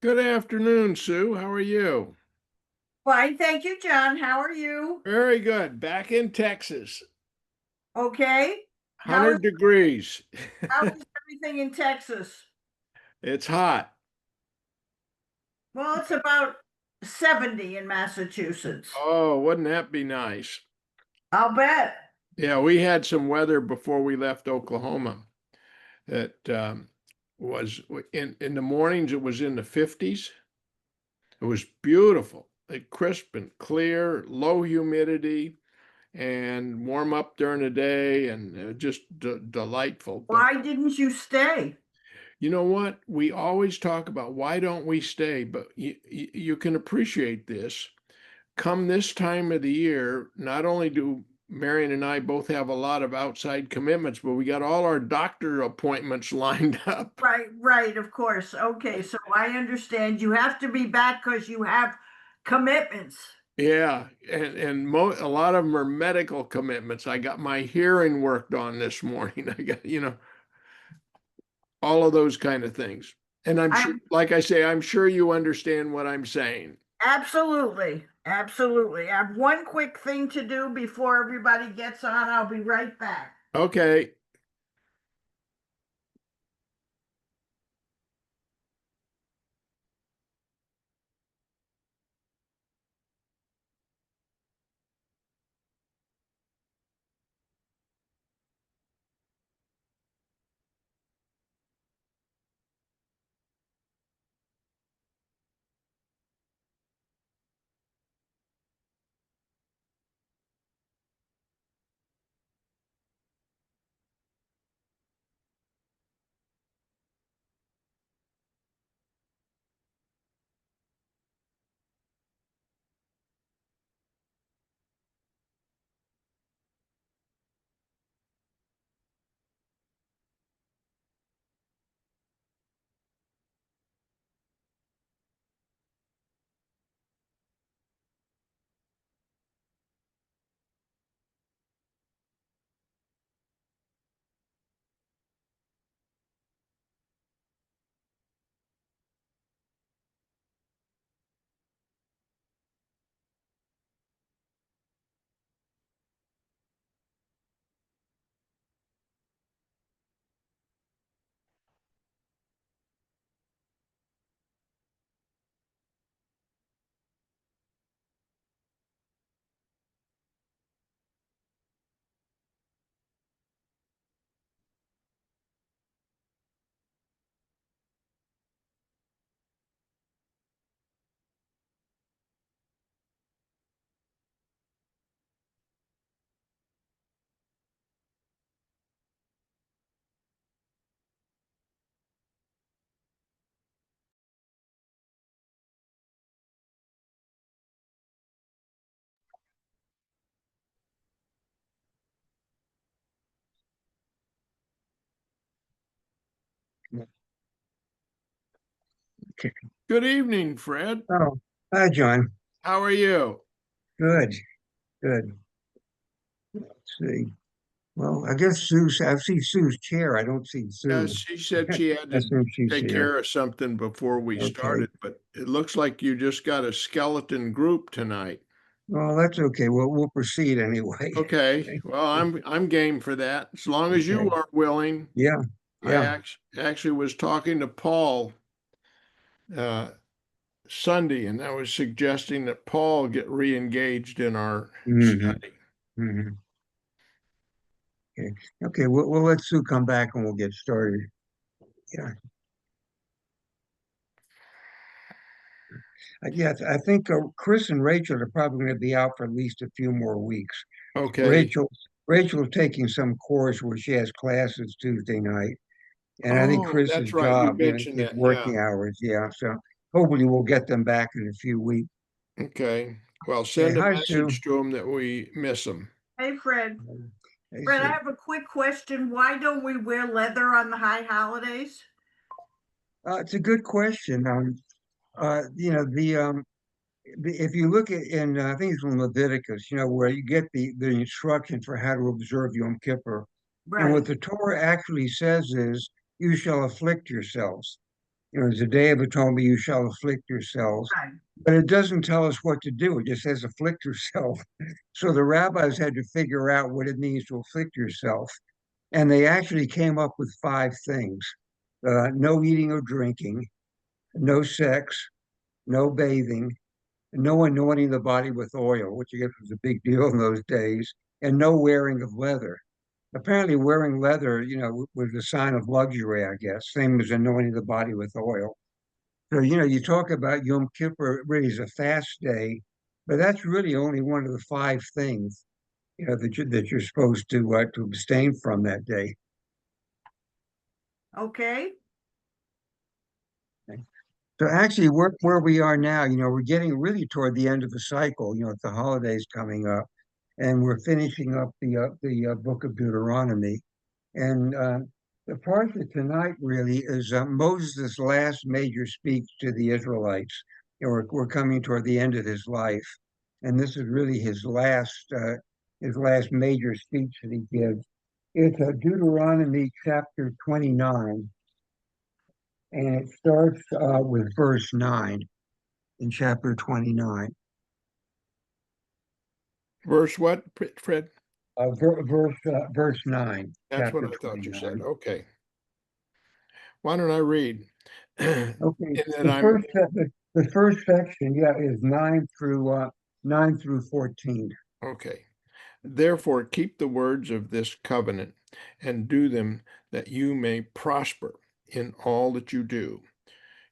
Good afternoon, Sue. How are you? Fine, thank you, John. How are you? Very good. Back in Texas, Okay. How is 100 degrees. how is everything in Texas? It's hot. Well, it's about 70 in Massachusetts. Oh, wouldn't that be nice? I'll bet. Yeah, we had some weather before we left Oklahoma that was in the mornings, it was in the 50s. It was beautiful, crisp and clear, low humidity, and warm up during the day, and just delightful. But Why didn't you stay? you know what? We always talk about why don't we stay, but you can appreciate this. Come this time of the year, not only do Marion and I both have a lot of outside commitments, but we got all our doctor appointments lined up. Right, right, of course. Okay, so I understand you have to be back because you have commitments. Yeah, and a lot of them are medical commitments. I got my hearing worked on this morning. I got, all of those kind of things. And I'm I sure, like I say, I'm sure you understand what I'm saying. absolutely, absolutely. I have one quick thing to do before everybody gets on. I'll be right back. Okay. Okay. Good evening, Fred. Oh, hi, John. How are you? Good, good. Let's see. Well, I guess I see Sue's chair. I don't see Yes, Sue. she said she had I to assume she's take here. care of something before we Okay. started, but it looks like you just got a skeleton group tonight. Well, that's okay. We'll proceed anyway. Okay, well, I'm game for that. As long as you Okay. are willing. Yeah, I yeah. actually was talking to Paul uh, Sunday, and I was suggesting that Paul get re-engaged in our hmm study. hmm Okay. Okay. We'll let Sue come back and we'll get started. Yeah. I think Chris and Rachel are probably going to be out for at least a few more weeks. Okay. Rachel, Rachel's taking some course where she has classes Tuesday night. And I think Oh, Chris's that's right. You job, mentioned his that. Yeah. working hours. Yeah. So hopefully we'll get them back in a few weeks. Okay. Well, Okay. send a Hi, Sue. message to him that we miss him. Hey, Fred. Hey, Fred, I Sue. have a quick question. Why don't we wear leather on the high holidays? It's a good question. If you look at I think it's in Leviticus, where you get the instruction for how to observe Yom Kippur. And what Right, the Torah actually says is, you shall afflict yourselves. It's a day of atonement, you shall afflict yourselves. right. But it doesn't tell us what to do. It just says afflict yourself. So the rabbis had to figure out what it means to afflict yourself. And they actually came up with five things: no eating or drinking, no sex, no bathing, no anointing the body with oil, which I guess was a big deal in those days, and no wearing of leather. Apparently, wearing leather, was a sign of luxury, I guess, same as anointing the body with oil. So, you talk about Yom Kippur really is a fast day, but that's really only one of the five things, that you're supposed to abstain from that day. Okay. So actually, where we are now, we're getting really toward the end of the cycle. With the holidays coming up, and we're finishing up the book of Deuteronomy. And the part of tonight really is Moses' last major speech to the Israelites. We're coming toward the end of his life, and this is really his last major speech that he gives. It's Deuteronomy chapter 29, and it starts with verse 9 in chapter 29. Verse what, Fred? Verse 9, That's what chapter I thought you said. 29. Okay. Why don't I read? Okay, And then the first section, yeah, is 9 through 14. okay. Therefore, keep the words of this covenant and do them, that you may prosper in all that you do.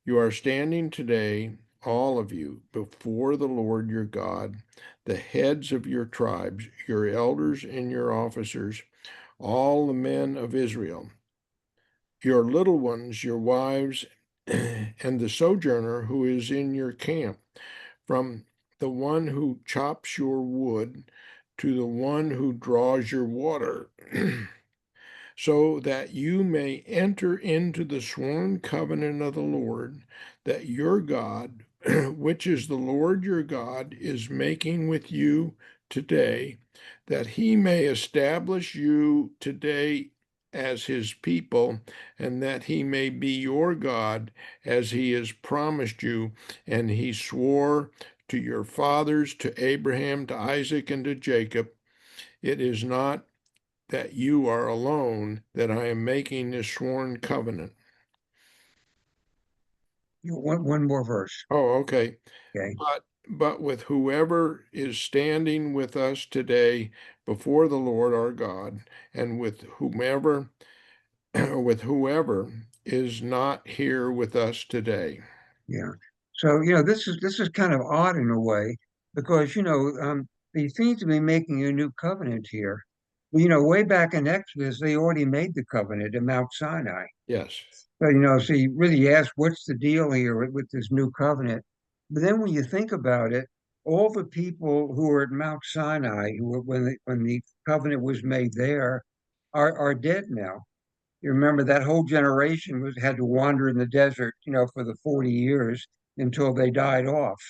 You are standing today, all of you, before the Lord your God, the heads of your tribes, your elders and your officers, all the men of Israel, your little ones, your wives, and the sojourner who is in your camp, from the one who chops your wood to the one who draws your water, so that you may enter into the sworn covenant of the Lord, that your God, which is the Lord your God, is making with you today, that he may establish you today as his people, and that he may be your God, as he has promised you, and he swore to your fathers, to Abraham, to Isaac, and to Jacob. It is not that you are alone, that I am making this sworn covenant. One more verse. Oh, okay. Okay. But with whoever is standing with us today before the Lord our God, and with whomever with whoever is not here with us today. Yeah. So, this is kind of odd in a way because, they seem to be making a new covenant here. Way back in Exodus, they already made the covenant at Mount Sinai. Yes. So, so you really ask, what's the deal here with this new covenant? But then when you think about it, all the people who were at Mount Sinai, when the covenant was made there, are dead now. You remember that whole generation had to wander in the desert, for the 40 years until they died off.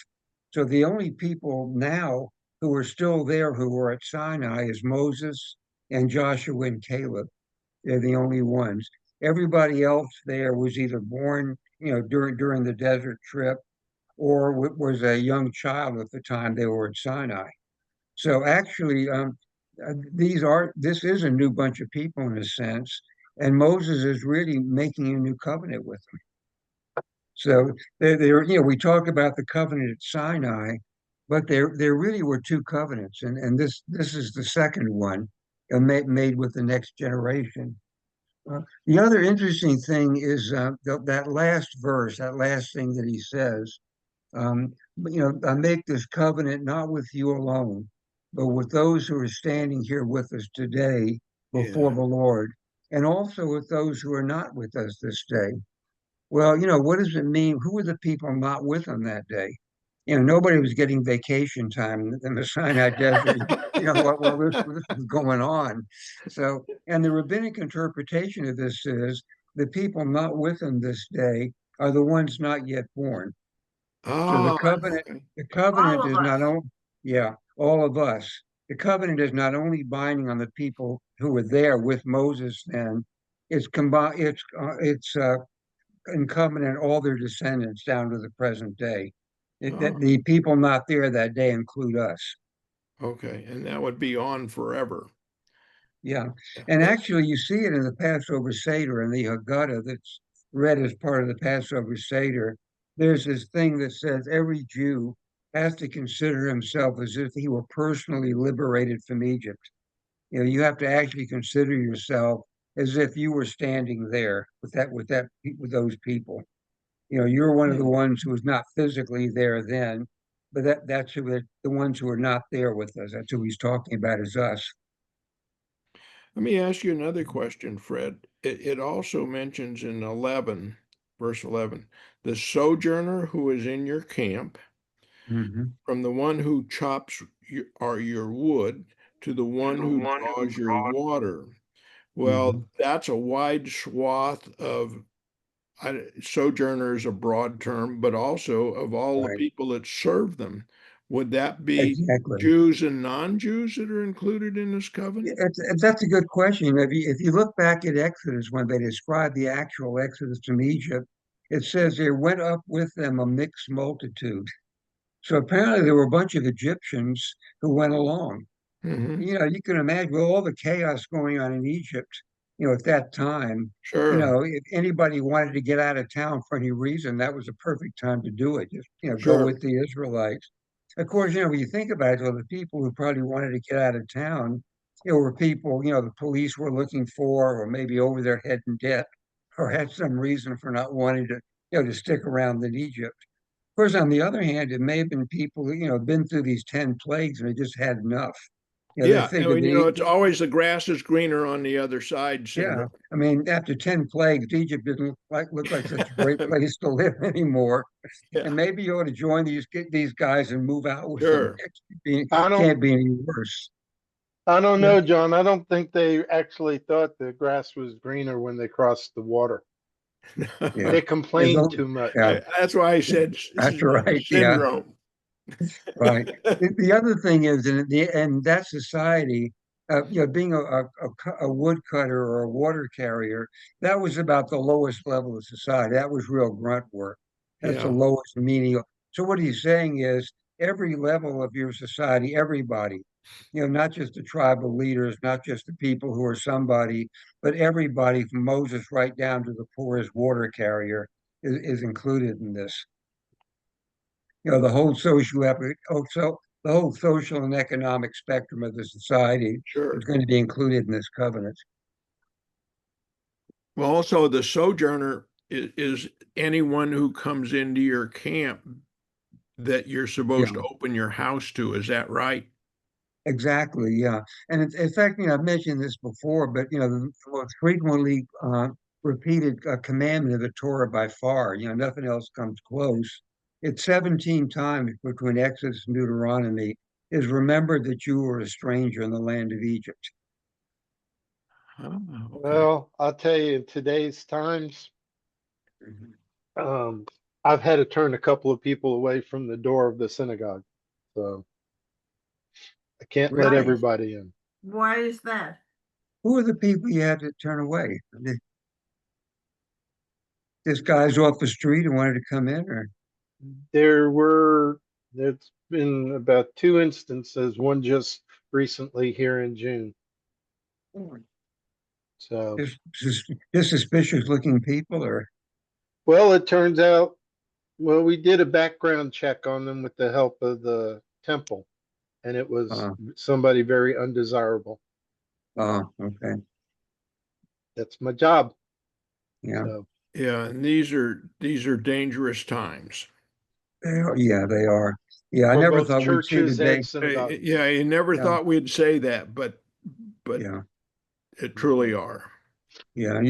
So the only people now who are still there who were at Sinai is Moses and Joshua and Caleb. They're the only ones. Everybody else there was either born, during the desert trip or was a young child at the time they were at Sinai. So actually, this is a new bunch of people in a sense, and Moses is really making a new covenant with them. So we talk about the covenant at Sinai, but there really were two covenants, and this is the second one, made with the next generation. The other interesting thing is that last verse, that last thing that he says. Um, I make this covenant not with you alone, but with those who are standing here with us today before Yeah. the Lord, and also with those who are not with us this day. Well, what does it mean? Who were the people not with him that day? Nobody was getting vacation time in the Sinai Desert. While this was going on. So, and the rabbinic interpretation of this is the people not with him this day are the ones not yet born. So Oh, okay. the All covenant of is us. not only, yeah, all of us. The covenant is not only binding on the people who were there with Moses then, it's combined, it's incumbent on all their descendants down to the present day. That Oh, the people not there that day include us. okay. And that would be on forever. Yeah. Yeah. And actually, you see it in the Passover Seder and the Haggadah that's read as part of the Passover Seder. There's this thing that says every Jew has to consider himself as if he were personally liberated from Egypt. You have to actually consider yourself as if you were standing there with those people. You're one of the Hmm. ones who was not physically there then, but that's the ones who are not there with us. That's who he's talking about is us. Let me ask you another question, Fred. It also mentions in 11, verse 11, the sojourner who is in your camp, Hmm. from the one who chops your wood to the one who draws your water. Hmm. Well, that's a wide swath of sojourners, a broad term, but also of all the Right. people that serve them. Would that be Exactly. Jews and non-Jews that are included in this Yeah, covenant? that's a good question. If you look back at Exodus, when they describe the actual Exodus from Egypt, it says there went up with them a mixed multitude. So apparently there were a bunch of Egyptians who went along. Hmm. You can imagine with all the chaos going on in Egypt, at that time, Sure, if anybody wanted to get out of town for any reason, that was a perfect time to do it. Just, go sure, with the Israelites. Of course, when you think about it, well, the people who probably wanted to get out of town, were people, the police were looking for, or maybe over their head in debt, or had some reason for not wanting to, to stick around in Egypt. Of course, on the other hand, it may have been people who, been through these 10 plagues and they just had enough. They yeah. figured It's always the grass is greener on the other side yeah. syndrome. I mean, after 10 plagues, Egypt didn't look like such a great place to live anymore. Yeah, And maybe you ought to join get these guys and move out with them. sure. I don't Can't be any worse. I don't Yeah. know, John. I don't think they actually thought the grass was greener when they crossed the water. Yeah. They There's complained only, too much. yeah, That's why I said that's right. Yeah. syndrome. Right. The other thing is, in that society, being a woodcutter or a water carrier, that was about the lowest level of society. That was real grunt work. That's the Yeah, lowest menial. So what he's saying is, every level of your society, everybody, not just the tribal leaders, not just the people who are somebody, but everybody from Moses right down to the poorest water carrier is included in this. The whole the whole social and economic spectrum of the society is sure. going to be included in this covenant. Well, also the sojourner is anyone who comes into your camp that you're Yeah, supposed to open your house to. Is that right? exactly. Yeah, and in fact, I've mentioned this before, but the most frequently repeated commandment of the Torah by far, nothing else comes close. It's 17 times between Exodus and Deuteronomy. Is remember that you were a stranger in the land of Egypt. Okay. Well, I'll tell you, in today's times, Mhm. um, I've had to turn a couple of people away from the door of the synagogue. So I can't let Really? Right. everybody in. Why is that? Who are the people you had to turn away? This guy's off the street and wanted to come in, or There's been about two instances, one just recently here in June. So, just suspicious looking people, or well, it turns out, well, we did a background check on them with the help of the temple, and it was uh, somebody very undesirable. okay, That's my job. yeah, So, Yeah, and these are dangerous times. yeah, they are. Yeah, I for never both thought we'd see the churches and day. synagogues. Yeah, you never Yeah, thought we'd say that, but yeah, it truly are. yeah.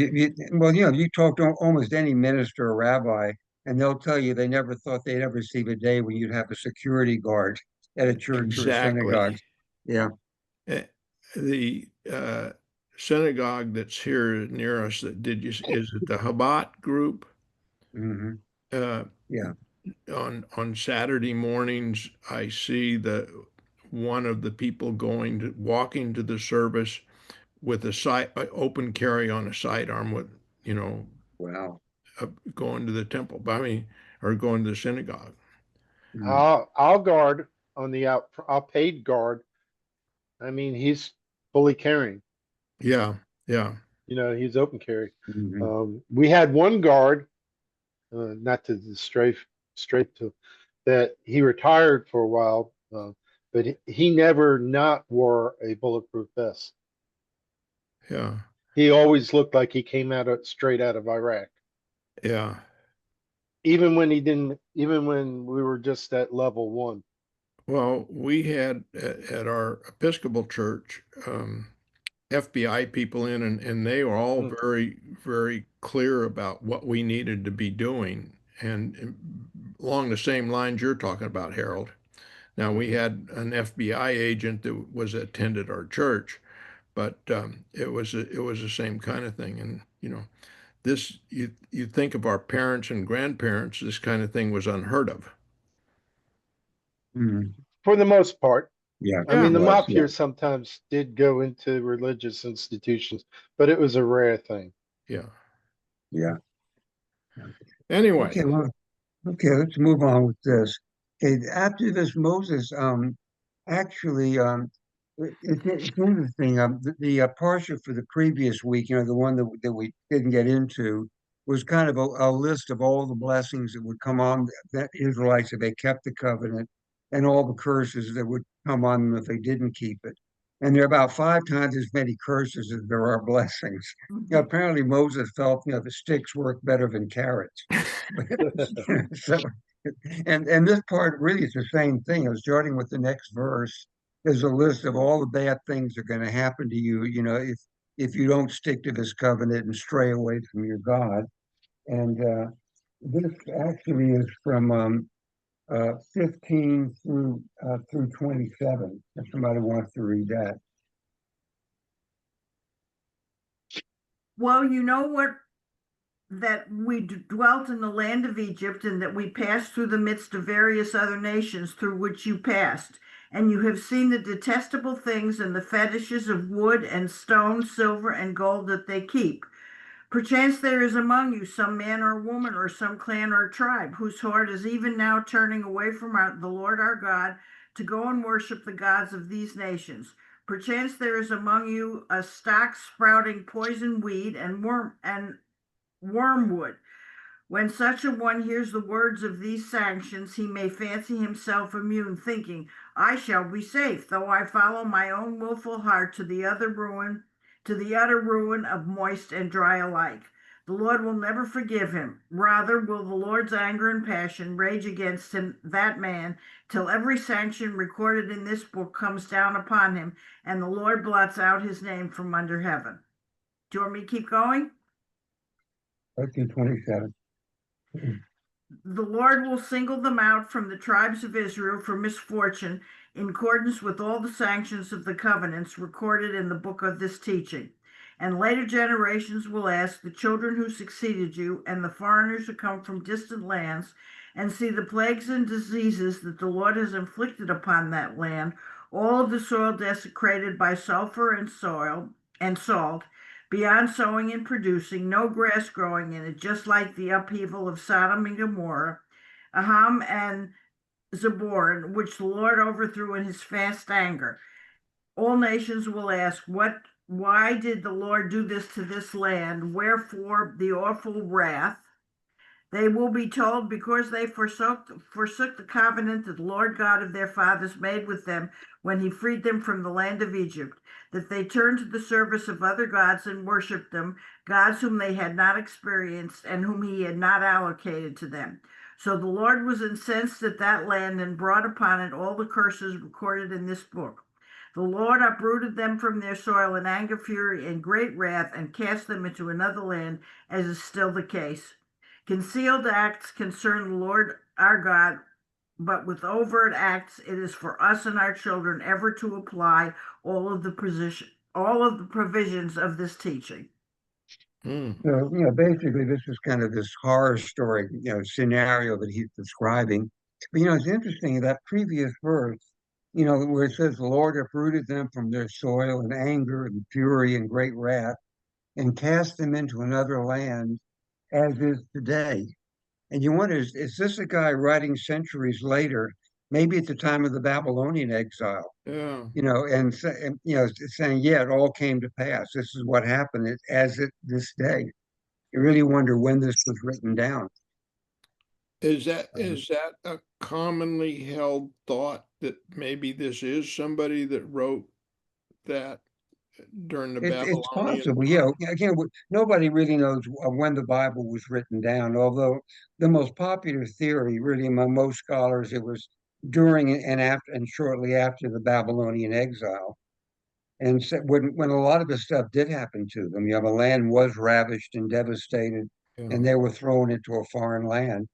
Well, you talk to almost any minister or rabbi, and they'll tell you they never thought they'd ever see the day when you'd have a security guard at a church or a synagogue. Exactly. Yeah. Eh, The synagogue that's here near us that did you is it the Chabad group? Hmm. Uh, Yeah. on Saturday mornings, I see the one of the people walking to the service with a side open carry on a sidearm with you know Wow. going to the temple. I mean, or going to the synagogue. Mm-hmm. I'll guard on the out. I'll paid guard. I mean, he's fully carrying. Yeah, yeah, He's open carry. Mm-hmm. We had one guard, not to strafe straight to that he retired for a while, but he never not wore a bulletproof vest. yeah, He always looked like he came straight out of Iraq. yeah. Even when he didn't, even when we were just at level one. Well, we had at our Episcopal church FBI people in, and they were all Mm. very, very clear about what we needed to be doing, and along the same lines you're talking about, Harold. Now we had an FBI agent that was attended our church, but it was the same kind of thing, and this you think of our parents and grandparents, this kind of thing was unheard of. Mm-hmm. For the most part. Yeah, I it Yeah, mean, the was. Yeah. mafia sometimes did go into religious institutions, but it was a rare thing. yeah. Yeah. Anyway, Okay. Well, okay, let's move on with this. Okay, after this, Moses, actually, it's interesting. The parsha for the previous week, the one that we didn't get into, was kind of a list of all the blessings that would come on the Israelites if they kept the covenant, and all the curses that would come on them if they didn't keep it. And there are about 5 times as many curses as there are blessings. Apparently, Moses felt, the sticks work better than carrots. So, and this part really is the same thing. It was starting with the next verse. There's a list of all the bad things that are going to happen to you, if you don't stick to this covenant and stray away from your God. And this actually is from 15 through 27. If somebody wants to read that. Well, you know what? That we dwelt in the land of Egypt, and that we passed through the midst of various other nations through which you passed. And you have seen the detestable things and the fetishes of wood and stone, silver and gold that they keep. Perchance there is among you some man or woman or some clan or tribe whose heart is even now turning away from the Lord our God to go and worship the gods of these nations. Perchance there is among you a stock sprouting poison weed and wormwood. When such a one hears the words of these sanctions, he may fancy himself immune, thinking, I shall be safe, though I follow my own wilful heart to the utter ruin of moist and dry alike. The Lord will never forgive him. Rather will the Lord's anger and passion rage against him, that man, till every sanction recorded in this book comes down upon him, and the Lord blots out his name from under heaven. Do you want me to keep going? 27. The Lord will single them out from the tribes of Israel for misfortune in accordance with all the sanctions of the covenants recorded in the book of this teaching. And later generations will ask the children who succeeded you and the foreigners who come from distant lands and see the plagues and diseases that the Lord has inflicted upon that land, all of the soil desecrated by sulfur and soil and salt, beyond sowing and producing, no grass growing in it, just like the upheaval of Sodom and Gomorrah, Aham and Zeboran, which the Lord overthrew in his fast anger. All nations will ask, why did the Lord do this to this land? Wherefore the awful wrath? They will be told, because they forsook the covenant that the Lord God of their fathers made with them when he freed them from the land of Egypt, that they turned to the service of other gods and worshiped them, gods whom they had not experienced and whom he had not allocated to them. So the Lord was incensed at that land and brought upon it all the curses recorded in this book. The Lord uprooted them from their soil in anger, fury, and great wrath, and cast them into another land, as is still the case. Concealed acts concern the Lord our God, but with overt acts, it is for us and our children ever to apply all of the provisions of this teaching. So, basically, this is kind of this horror story, scenario that he's describing. But, it's interesting that previous verse, where it says the Lord uprooted them from their soil in anger and fury and great wrath and cast them into another land, as is today. And you wonder, is this a guy writing centuries later, maybe at the time of the Babylonian exile, Yeah. saying, yeah, it all came to pass. This is what happened as it this day. You really wonder when this was written down. Is that Um, a commonly held thought that maybe this is somebody that wrote that during the it's Babylonian possible, time? Again, nobody really knows when the Bible was written down. Although the most popular theory, really among most scholars, it was during and after and shortly after the Babylonian exile. And so when a lot of this stuff did happen to them, the land was ravished and devastated, Yeah. and they were thrown into a foreign land.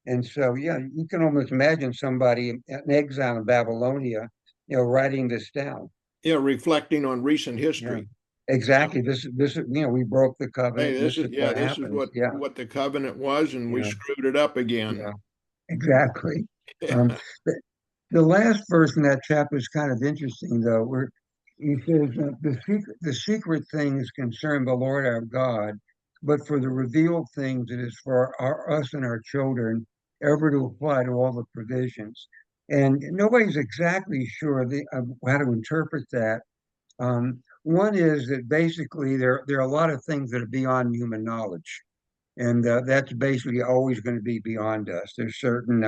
And so, yeah, you can almost imagine somebody in exile in Babylonia, writing this down. Yeah, reflecting on recent Yeah, history. Yeah. exactly. This is, we broke the Hey, covenant. this This is is what this is happened. Yeah, what the covenant was, and we yeah, screwed it up again. yeah, exactly. Um, the, the last verse in that chapter is kind of interesting, though, where he says, the secret things concern the Lord our God, but for the revealed things, it is for us and our children ever to apply to all the provisions. And nobody's exactly sure how to interpret that. One is that basically there are a lot of things that are beyond human knowledge, and that's basically always going to be beyond us. There's certain,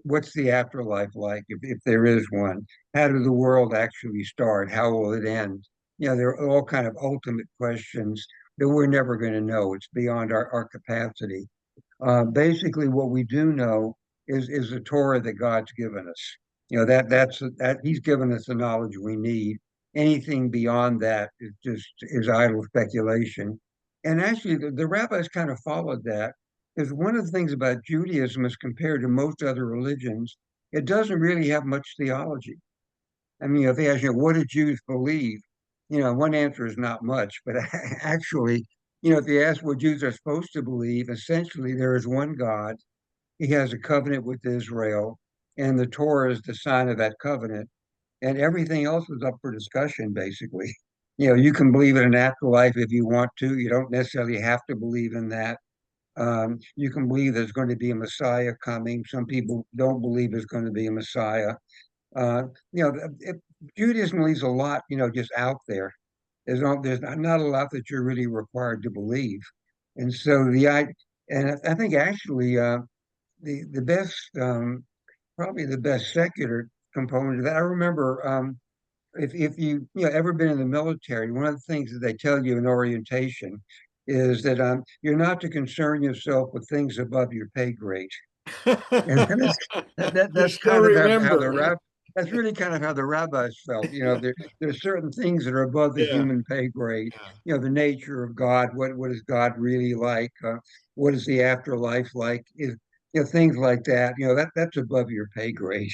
what's the afterlife like, if there is one? How did the world actually start? How will it end? There are all kind of ultimate questions that we're never going to know. It's beyond our capacity. Basically, what we do know is the Torah that God's given us. That He's given us the knowledge we need. Anything beyond that is idle speculation. And actually, the rabbis kind of followed that, because one of the things about Judaism is compared to most other religions, it doesn't really have much theology. I mean, if they ask you, what do Jews believe? One answer is not much, but actually, if you ask what Jews are supposed to believe, essentially there is one God. He has a covenant with Israel, and the Torah is the sign of that covenant, and everything else is up for discussion, basically. You can believe in an afterlife if you want to. You don't necessarily have to believe in that. You can believe there's going to be a Messiah coming. Some people don't believe there's going to be a Messiah. Uh, Judaism leaves a lot, just out there. There's not a lot that you're really required to believe, and so I think actually the best probably the best secular component of that. I remember if you ever been in the military, one of the things that they tell you in orientation is that you're not to concern yourself with things above your pay grade. And You that's still kind of how remember, huh? that's really kind of how the rabbis felt. There's certain things that are above the Yeah, human pay grade. yeah. The nature of God, what is God really like? What is the afterlife like? Things like that. That's above your pay grade.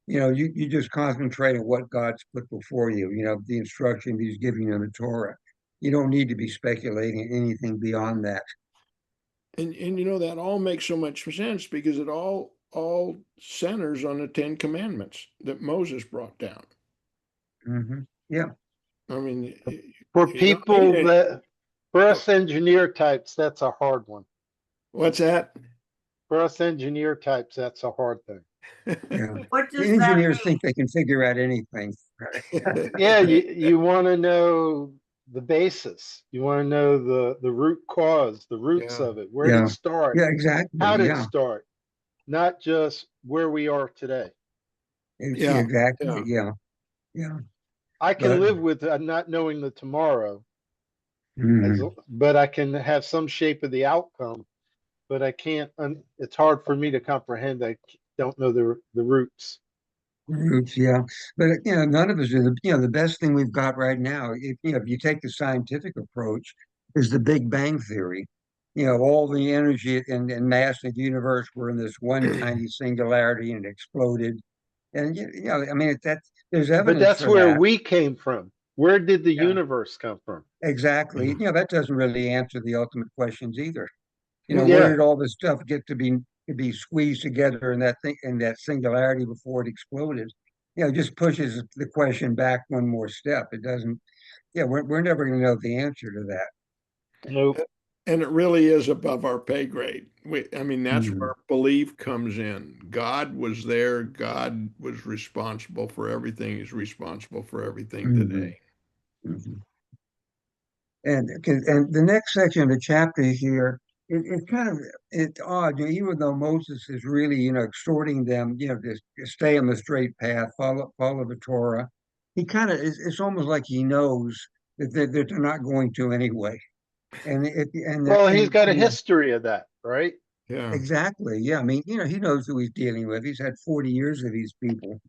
You just concentrate on what God's put before you. The instruction He's giving you in the Torah. You don't need to be speculating anything beyond that. And you know, that all makes so much sense because it all centers on the Ten Commandments that Moses brought down. Yeah. I mean, For you don't need people it. that, for Oh, us engineer types, that's a hard one. what's that? For us engineer types, that's a hard thing. Yeah. What The does that engineers mean? think they can figure out anything. Yeah, you want to know the basis. You want to know the root cause, the roots Yeah, of it. Where did it Yeah. start? Yeah, exactly. How did it Yeah. start? Not just where we are today. Yeah, yeah, exactly. yeah. Yeah. Yeah. I can But live with not knowing the tomorrow, mhm. but I can have some shape of the outcome. But I can't. It's hard for me to comprehend. I don't know the roots. Roots, yeah. But none of us are the best thing we've got right now, if you take the scientific approach, is the Big Bang Theory. All the energy and mass of the universe were in this one tiny singularity and it exploded. And I mean there's But evidence that's for where that. we came from. Where did the Yeah, universe come from? exactly. Yeah. That doesn't really answer the ultimate questions either. Where Yeah. did all this stuff get to be squeezed together in that thing in that singularity before it exploded? It just pushes the question back one more step. It doesn't. Yeah, we're never going to know the answer to that. Nope. And it really is above our pay grade. I mean, that's Mhm. where belief comes in. God was there. God was responsible for everything. He's responsible for everything Mhm. today. Mhm. And the next section of the chapter here, it's kind of it's odd, even though Moses is really, exhorting them, to stay on the straight path, follow the Torah. He kind of it's almost like he knows that they're not going to anyway. And it Well, he's and got a history of that, right? Yeah. exactly, yeah. I mean, he knows who he's dealing with. He's had 40 years of these people.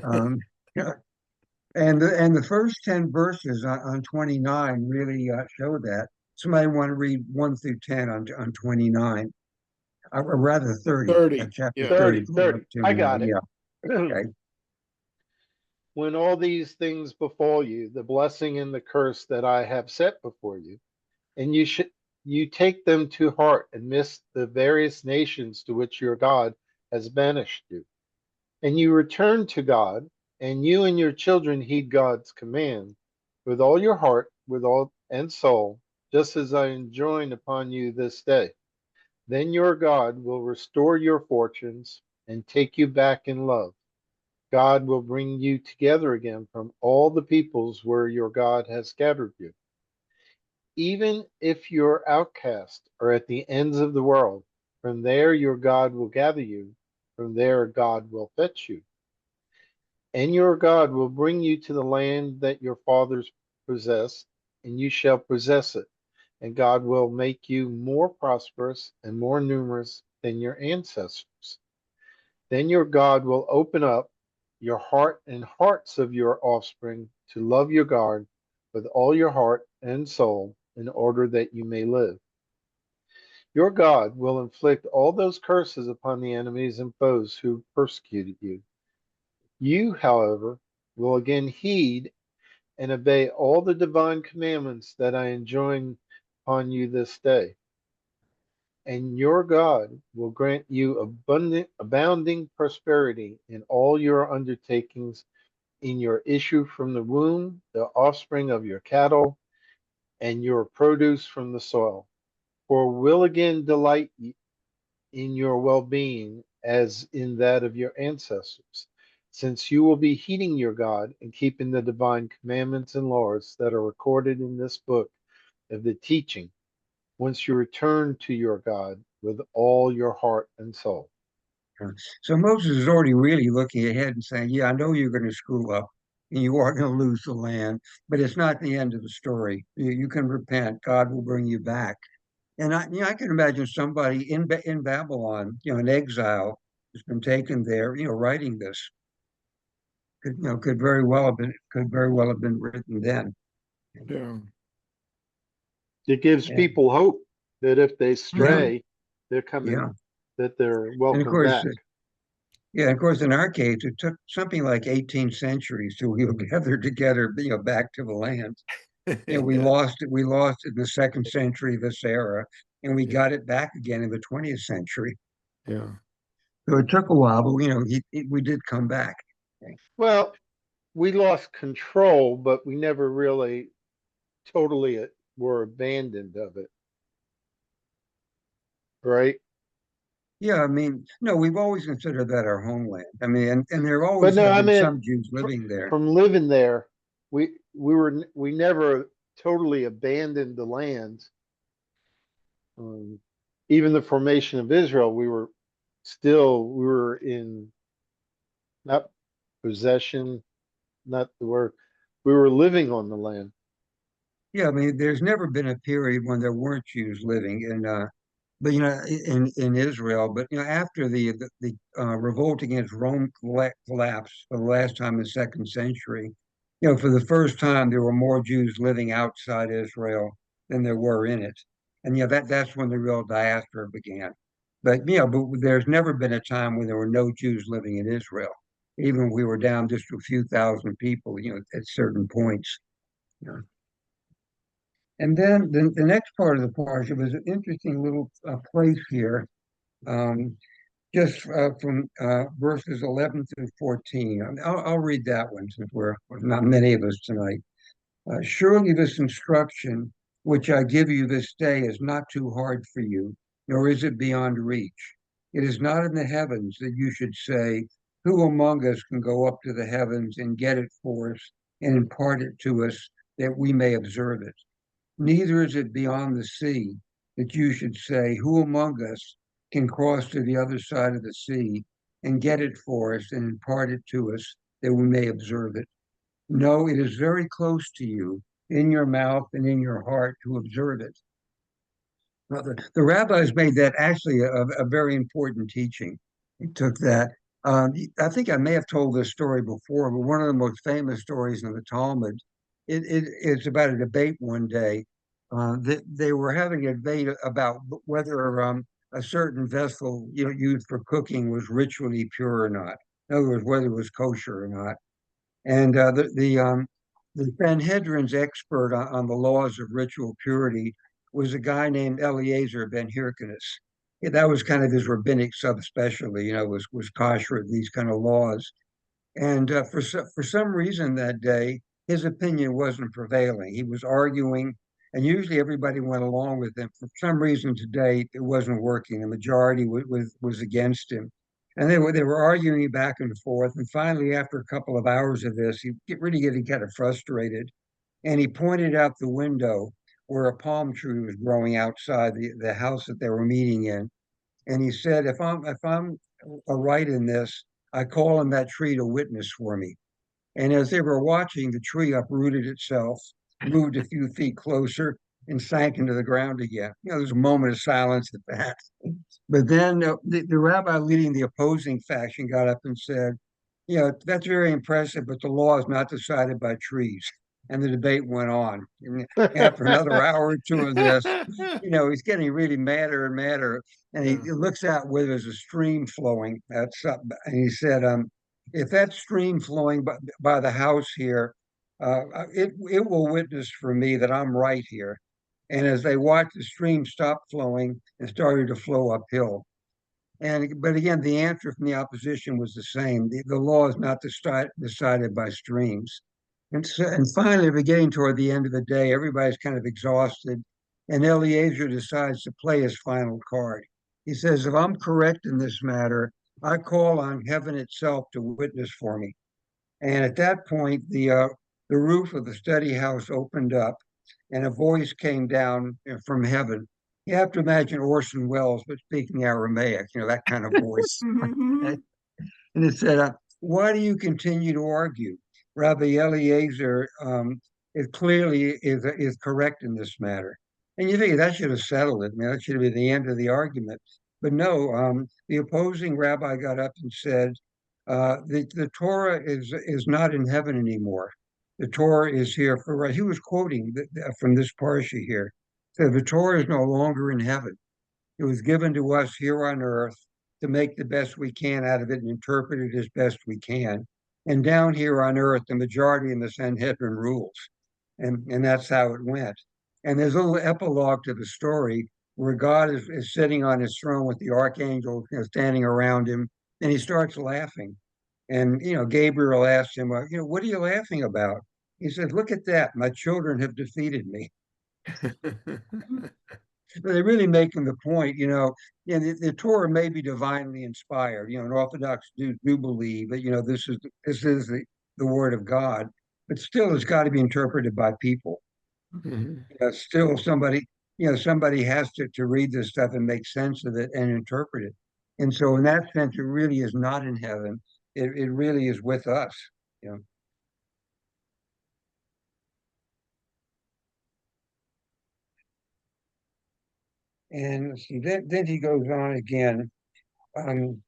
Um, yeah. And the first 10 verses on 29 really show that. Somebody want to read 1 through 10 on 29, or rather 30, 30. chapter Yeah. 30, 30, going up 30. to I now. got it. Yeah, okay. When all these things befall you, the blessing and the curse that I have set before you, and you take them to heart and miss the various nations to which your God has banished you. And you return to God, and you and your children heed God's command with all your heart, with all and soul, just as I enjoin upon you this day. Then your God will restore your fortunes and take you back in love. God will bring you together again from all the peoples where your God has scattered you. Even if your outcasts are at the ends of the world, from there your God will gather you, from there God will fetch you. And your God will bring you to the land that your fathers possessed, and you shall possess it. And God will make you more prosperous and more numerous than your ancestors. Then your God will open up your heart and hearts of your offspring to love your God with all your heart and soul in order that you may live. Your God will inflict all those curses upon the enemies and foes who persecuted you. You, however, will again heed and obey all the divine commandments that I enjoin upon you this day. And your God will grant you abounding prosperity in all your undertakings, in your issue from the womb, the offspring of your cattle, and your produce from the soil. For will again delight in your well being as in that of your ancestors, since you will be heeding your God and keeping the divine commandments and laws that are recorded in this book of the teaching, once you return to your God with all your heart and soul. So Moses is already really looking ahead and saying, yeah, I know you're going to screw up and you are going to lose the land, but it's not the end of the story. You can repent. God will bring you back. And I can imagine somebody in Babylon, in exile, who's been taken there, writing this. Could very well have been written then. Yeah. It gives And people hope that if they yeah, stray, they're coming, yeah. that they're And of welcome course, back. yeah, of course, in our case, it took something like 18 centuries till we were gathered together, back to the land. You know, we lost it. We lost it in the second century of this era, and we Yeah. got it back again in the 20th century. Yeah. So it took a while, but we did come back. Well, we lost control, but we never really totally were abandoned of it, right? Yeah, I mean, no, we've always considered that our homeland. I mean, and there But always no, have I been meant some Jews living there. from living there, we never totally abandoned the land. Um, Even the formation of Israel, we were in not possession, not the word. We were living on the land. Yeah, I mean, there's never been a period when there weren't Jews living but in Israel. But after the revolt against Rome collapsed for the last time in the second century, for the first time there were more Jews living outside Israel than there were in it, and that's when the real diaspora began. But there's never been a time when there were no Jews living in Israel, even when we were down just a few thousand people, at certain points. You know. And then the next part of the parsha was an interesting little place here, um, just from verses 11 through 14. I'll read that one since we're not many of us tonight. Surely this instruction which I give you this day is not too hard for you, nor is it beyond reach. It is not in the heavens that you should say, who among us can go up to the heavens and get it for us and impart it to us that we may observe it? Neither is it beyond the sea that you should say, who among us can cross to the other side of the sea and get it for us and impart it to us that we may observe it? No, it is very close to you, in your mouth and in your heart to observe it. Well, the rabbis made that actually a very important teaching. He took that. I think I may have told this story before, but one of the most famous stories in the Talmud, it's about a debate one day. They were having a debate about whether a certain vessel used for cooking was ritually pure or not. In other words, whether it was kosher or not. And the Sanhedrin's expert on the laws of ritual purity was a guy named Eliezer ben Hyrcanus. Yeah, that was kind of his rabbinic subspecialty, was kosher, these kind of laws. And for some reason that day, his opinion wasn't prevailing. He was arguing, and usually everybody went along with him. For some reason today, it wasn't working. The majority was against him, and they were arguing back and forth. And finally, after a couple of hours of this, he really getting kind of frustrated, and he pointed out the window where a palm tree was growing outside the house that they were meeting in, and he said, if I'm right in this, I call on that tree to witness for me. And as they were watching, the tree uprooted itself, moved a few feet closer, and sank into the ground again. There's a moment of silence at that. But then the rabbi leading the opposing faction got up and said, that's very impressive, but the law is not decided by trees. And the debate went on. And after another hour or two of this, he's getting really madder and madder. And he looks out where there's a stream flowing. And he said, if that stream flowing by the house here, it will witness for me that I'm right here. And as they watched the stream stop flowing and started to flow uphill. But again, the answer from the opposition was the same. The law is not decided by streams. And finally, we're getting toward the end of the day. Everybody's kind of exhausted. And Eliezer decides to play his final card. He says, if I'm correct in this matter, I call on heaven itself to witness for me. And at that point, the roof of the study house opened up, and a voice came down from heaven. You have to imagine Orson Welles, but speaking Aramaic, that kind of voice. Mhm. And it said, why do you continue to argue? Rabbi Eliezer it clearly is correct in this matter. And you think that should have settled it. I mean, that should have been the end of the argument. But no, the opposing rabbi got up and said, the Torah is not in heaven anymore. The Torah is here for us. He was quoting from this parsha here. So the Torah is no longer in heaven. It was given to us here on earth to make the best we can out of it and interpret it as best we can. And down here on earth, the majority in the Sanhedrin rules. and that's how it went. And there's a little epilogue to the story where God is sitting on his throne with the archangel, standing around him, and he starts laughing. And Gabriel asked him, what are you laughing about? He said, "Look at that. My children have defeated me." They're really making the point, the Torah may be divinely inspired, and Orthodox do believe that, this is the word of God, but still it's got to be interpreted by people. Mhm. Still somebody has to read this stuff and make sense of it and interpret it. And so in that sense, it really is not in heaven. It really is with us, you know. And let's see, then he goes on again, from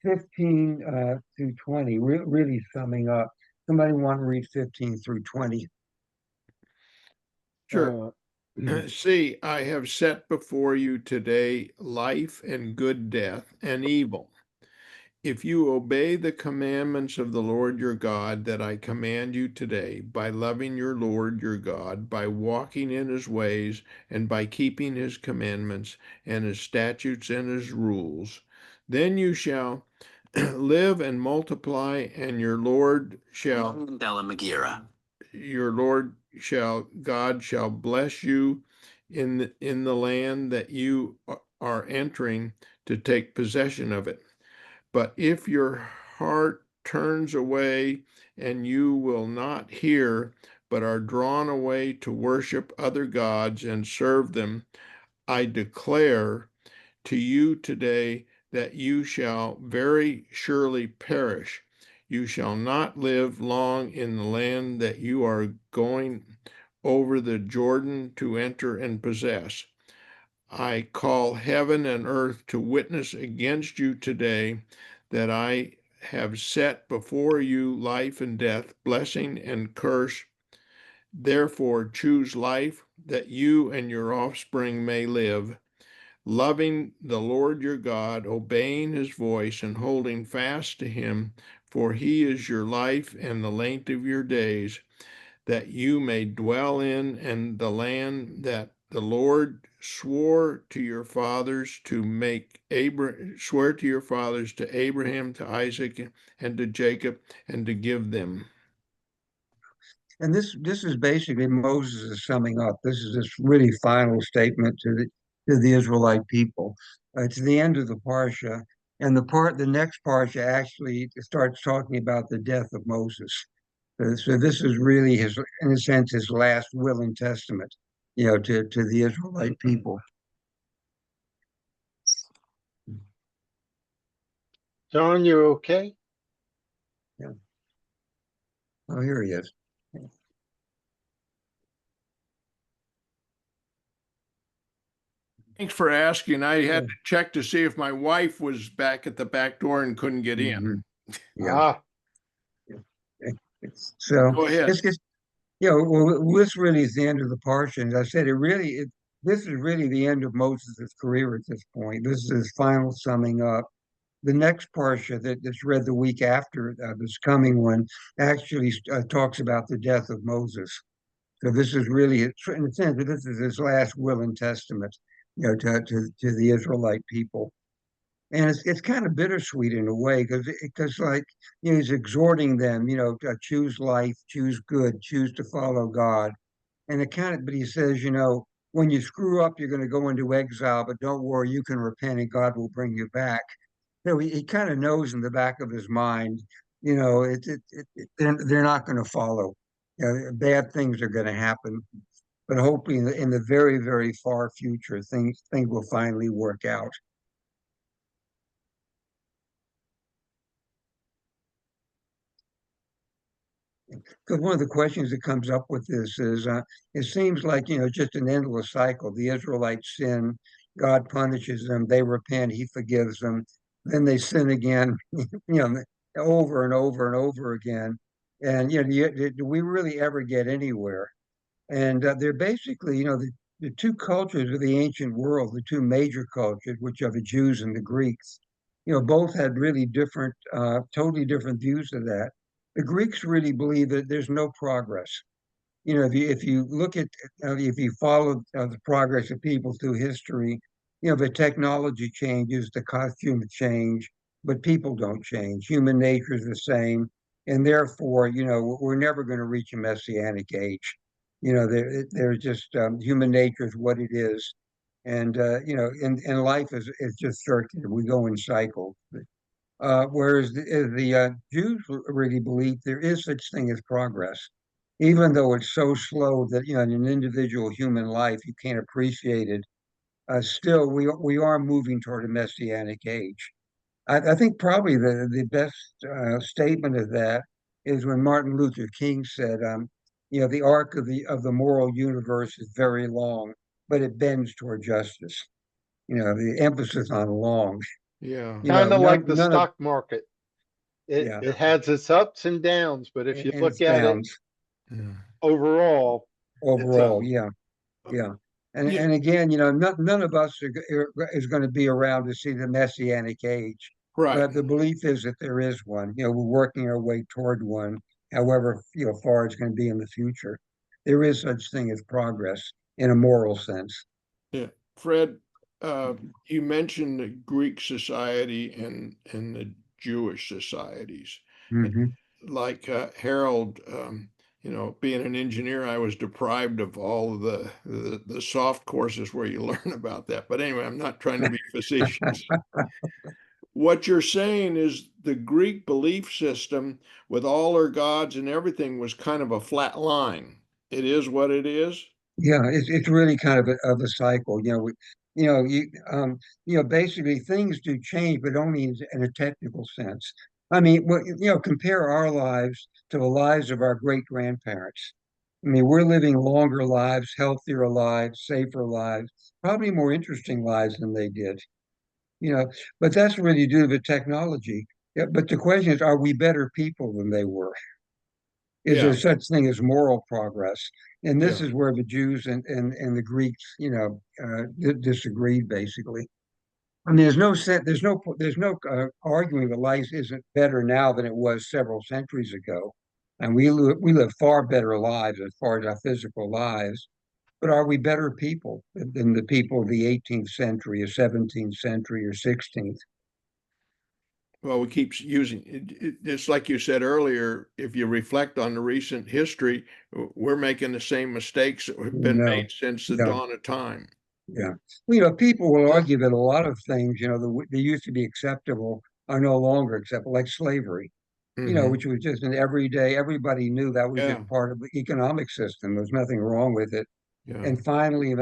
15 to 20, really summing up. Somebody want to read 15 through 20? Sure. See, I have set before you today life and good death and evil. If you obey the commandments of the Lord your God that I command you today, by loving your Lord your God, by walking in his ways, and by keeping his commandments and his statutes and his rules, then you shall live and multiply, and your Lord God shall bless you in the land that you are entering to take possession of it. But if your heart turns away and you will not hear, but are drawn away to worship other gods and serve them, I declare to you today that you shall very surely perish. You shall not live long in the land that you are going over the Jordan to enter and possess. I call heaven and earth to witness against you today that I have set before you life and death, blessing and curse. Therefore, choose life that you and your offspring may live, loving the Lord your God, obeying his voice, and holding fast to him, for he is your life and the length of your days, that you may dwell in and the land that the Lord swore to your fathers to make swear to your fathers, to Abraham, to Isaac, and to Jacob, and to give them. And this is basically Moses is summing up. This is this really final statement to the Israelite people. It's the end of the parsha, and the next parsha actually starts talking about the death of Moses. So this is really his, in a sense, his last will and testament, to the Israelite people. John, you okay? Yeah. Oh, here he is. Thanks for asking. I had Yeah. to check to see if my wife was back at the back door and couldn't get in. Mhm. Yeah. Ah, So Go ahead. it's well, this really is the end of the parsha. And as I said, this is really the end of Moses' career at this point. This is his final summing up. The next parsha that's read the week after this coming one actually talks about the death of Moses. So this is really, in a sense, this is his last will and testament, to the Israelite people. And it's kind of bittersweet in a way because like he's exhorting them, to choose life, choose good, choose to follow God. And but he says, when you screw up, you're going to go into exile, but don't worry, you can repent and God will bring you back. He kind of knows in the back of his mind, they're not going to follow. Bad things are going to happen, but hopefully in the very, very far future, things will finally work out. Because one of the questions that comes up with this is, it seems like, just an endless cycle. The Israelites sin, God punishes them, they repent, he forgives them, then they sin again, over and over and over again. And, do we really ever get anywhere? And they're basically, the two cultures of the ancient world, the two major cultures, which are the Jews and the Greeks, both had really different, totally different views of that. The Greeks really believe that there's no progress. if you look at if you follow the progress of people through history, the technology changes, the costumes change, but people don't change. Human nature is the same, and therefore, we're never going to reach a messianic age. There's just human nature is what it is, and and life is just circular. We go in cycles. Whereas the Jews really believe there is such thing as progress, even though it's so slow that in an individual human life you can't appreciate it. Still, we are moving toward a messianic age. I think probably the best statement of that is when Martin Luther King said, the arc of the moral universe is very long, but it bends toward justice. The emphasis on long. Yeah. Kind of like the None of stock market. It yeah, it has its ups and downs, but if you and look its at it bounds Yeah. overall, it's overall. up. Yeah. Yeah. And Yeah. and again, none of us is going to be around to see the messianic age, Right. but the belief is that there is one. We're working our way toward one, however, far it's going to be in the future. There is such thing as progress in a moral sense. Yeah. Fred, you mentioned the Greek society and the Jewish societies. Hmm. Like Harold, being an engineer, I was deprived of all of the soft courses where you learn about that. But anyway, I'm not trying to be facetious. What you're saying is the Greek belief system with all their gods and everything was kind of a flat line. It is what it is. Yeah, it's really kind of a cycle. Basically things do change, but only in a technical sense. I mean, compare our lives to the lives of our great grandparents. I mean, we're living longer lives, healthier lives, safer lives, probably more interesting lives than they did. You know, but that's really due to the technology. Yeah, but the question is, are we better people than they were? Is there Yeah, such thing as moral progress? And this yeah. is where the Jews and the Greeks, disagreed basically. I mean, there's no arguing that life isn't better now than it was several centuries ago, and we live far better lives as far as our physical lives. But are we better people than the people of the 18th century, or 17th century, or 16th? Well, we keep using it, just like you said earlier. If you reflect on the recent history, we're making the same mistakes that have been No, made since the yeah. dawn of time. Yeah. Well, people will Yeah. argue that a lot of things, that used to be acceptable are no longer acceptable, like slavery, Hmm. which was just an everyday, everybody knew that was Yeah, just part of the economic system. There's nothing wrong with it. yeah, And finally, in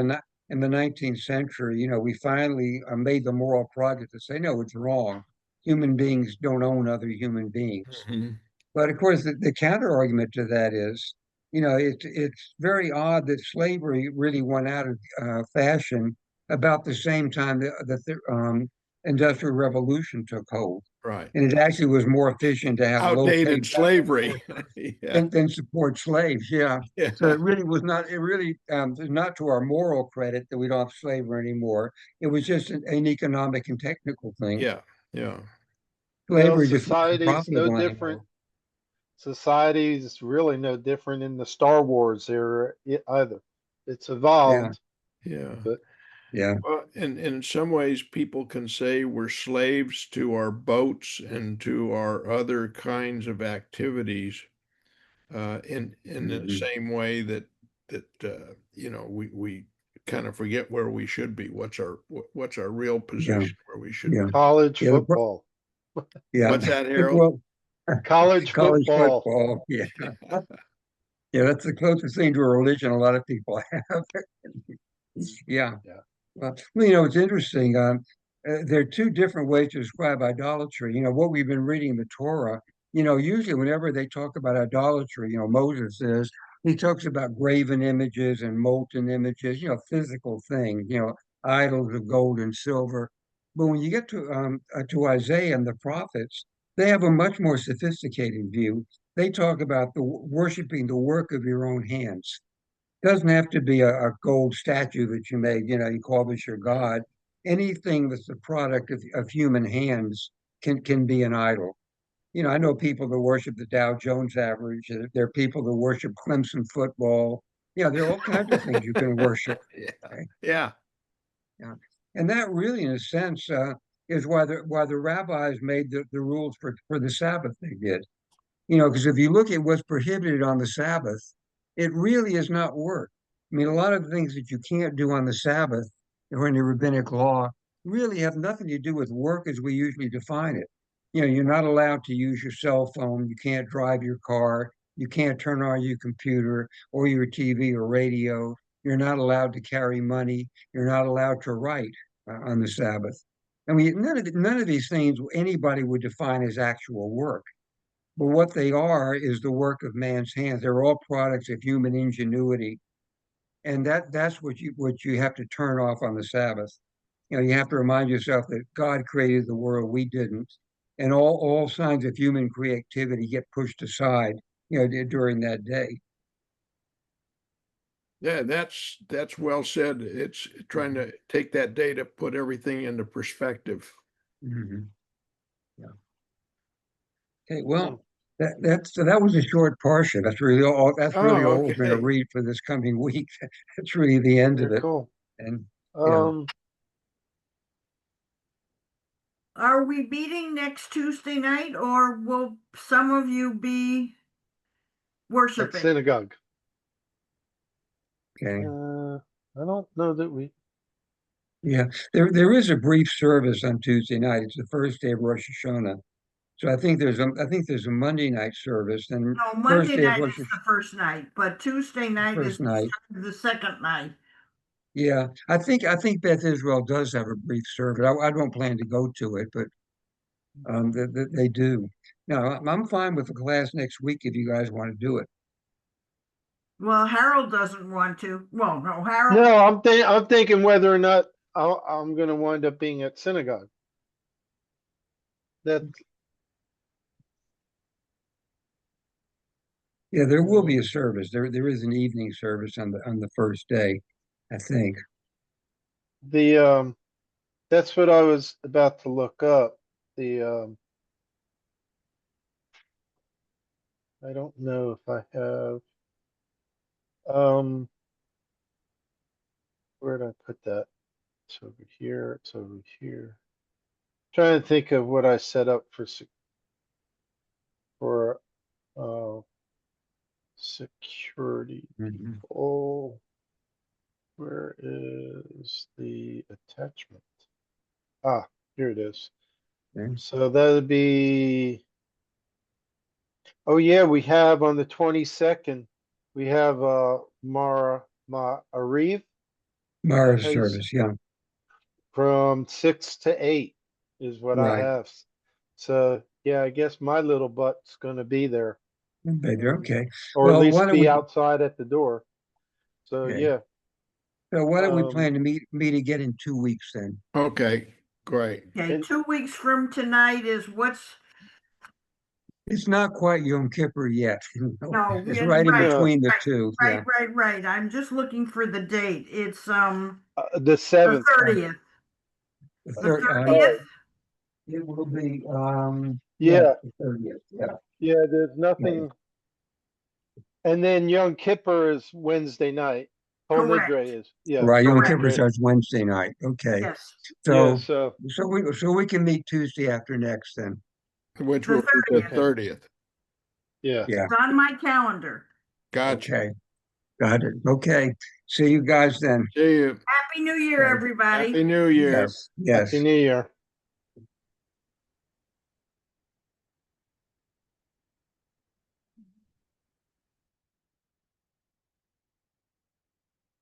the 19th century, we finally made the moral progress to say, no, it's wrong. Human beings don't own other human beings. hmm, But of course, the counter argument to that is, it's very odd that slavery really went out of fashion about the same time that the Industrial Revolution took hold. right. And it actually was more efficient to have low-paid Outdated slavery. workers Yeah, than support slaves. Yeah. So yeah, it really was not, it really is not to our moral credit that we don't have slavery anymore. It was just an economic and technical thing. yeah, yeah. Well, Slavery just wasn't society's no profitable different. anymore. Society's really no different in the Star Wars era either. It's Yeah. evolved, Yeah. but Yeah. Well, and in some ways, people can say we're slaves to our boats and to our other kinds of activities, in the Mhm. same way that we kind of forget where we should be. What's our real Yeah. position where we should Yeah. be? college Yeah. football. Yeah. What's that, Harold? Well, College college football. football. Yeah. Yeah. That's the closest thing to a religion a lot of people have. Yeah. Yeah. Well, it's interesting. There are two different ways to describe idolatry. What we've been reading in the Torah, usually whenever they talk about idolatry, Moses says, he talks about graven images and molten images, physical things, idols of gold and silver. But when you get to Isaiah and the prophets, they have a much more sophisticated view. They talk about worshiping the work of your own hands. Doesn't have to be a gold statue that you made, you call this your Yeah. God. Anything that's the product of human hands can be an idol. I know people that worship the Dow Jones average. There are people that worship Clemson football. There are all kinds of things you can worship. Yeah. Okay? Yeah. Yeah. And that really, in a sense, is why the rabbis made the rules for the Sabbath they did. Because if you look at what's prohibited on the Sabbath, it really is not work. I mean, a lot of the things that you can't do on the Sabbath or in the rabbinic law really have nothing to do with work as we usually define it. You're not allowed to use your cell phone. You can't drive your car. You can't turn on your computer or your TV or radio. You're not allowed to carry money. You're not allowed to write on the Sabbath. I mean, none of these things anybody would define as actual work. But what they are is the work of man's hands. They're all products of human ingenuity, and that's what you have to turn off on the Sabbath. You have to remind yourself that God created the world, we didn't, and all signs of human creativity get pushed aside, during that day. Yeah, that's well said. It's trying to take that data, put everything into perspective. Mhm. Yeah. Okay. Well, that was a short portion. That's really all. That's really Oh, all we're going to okay. read for this coming week. That's really the end of Very it. cool. And Are we meeting next Tuesday night, or will some of you be at worshiping? synagogue. okay. I don't know that we. Yeah, there is a brief service on Tuesday night. It's the first day of Rosh Hashanah. So I think there's a Monday night service and No, first Monday day of night Rosh is the first night, but Tuesday night is first night. the second night. Yeah, I think Beth Israel does have a brief service. I don't plan to go to it, but they do. Now I'm fine with the class next week if you guys want to do it. Well, Harold doesn't want to. Well, no, Harold. No, I'm thinking whether or not I'm going to wind up being at synagogue. That Yeah, there will be a service. There is an evening service on the first day, I think. the that's what I was about to look up. The I don't know if I have um where did I put that? It's over here. It's over here. Trying to think of what I set up for uh security Mhm. people. Where is the attachment? Ah, here it is. Okay. So that would be, oh yeah, we have on the 22nd, we have Ma'ariv, is that Mara's how you service, yeah, from 6 to 8 is what I right. have. So yeah, I guess my little butt's gonna be there. Um, Okay. or at Well, why least don't be we? outside at the door. So Okay. yeah. So why don't we Um plan to meet again in 2 weeks then? Okay, great. Okay, and 2 weeks from tonight is what's, It's not quite Yom Kippur yet. no, It's yeah, right in right, no, between the right, two. right, Yeah. right, right. I'm just looking for the date. It's the the 7th. 30th. The The third, 30th? Oh, it will be, yeah, yeah, the 30th. Yeah. yeah, there's Yeah. nothing. And then Yom Kippur is Wednesday night. Kol Correct. Nidre is, yeah, Right. Kol Yom Correct. Kippur Nidre. starts Wednesday night. Okay. Yes. Yeah, So, so, so we can meet Tuesday after next then. Which The will be the 30th. 30th. yeah. Yeah. It's on my calendar. Gotcha. Okay. Got it. Okay. See you guys then. See you. Happy New Year, Okay. everybody. Happy New Year. Yes. Happy Yes. New Year.